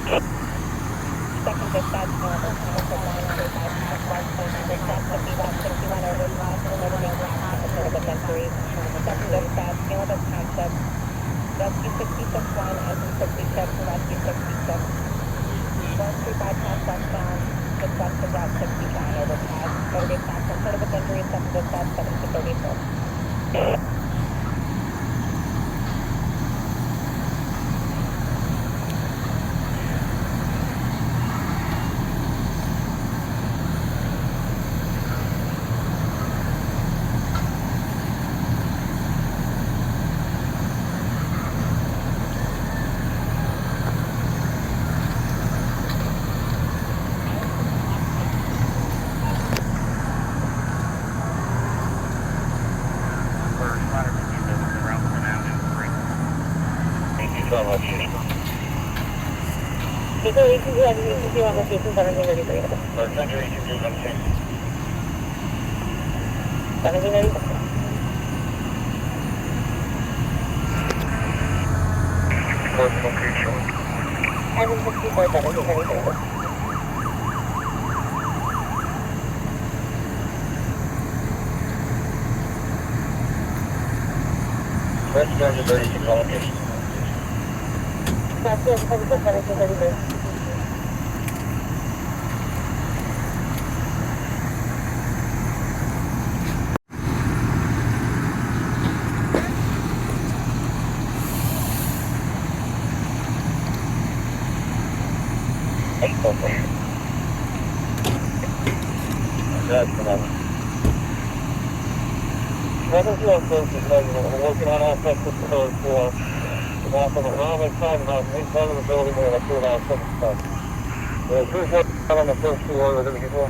Second dispatch, November 135, dispatch to be about 61 over 11 of the century. Second dispatch, November Township, rescue 66-1, engine 66 to rescue 66. 135 past westbound, dispatch to route 69 overpass. Motor dispatch from front of the injury, second dispatch 7 to 34. Vehicle agency has agency on location 1733. 1733. First location. 764, 1733. First 236 location. That's 1733. That's enough. Nothing feels close to negative. We're working on aspects of the code for the map on the wrong side and on the inside of the building where the coolhouse stuff. There's 3 on the first floor. We're going to get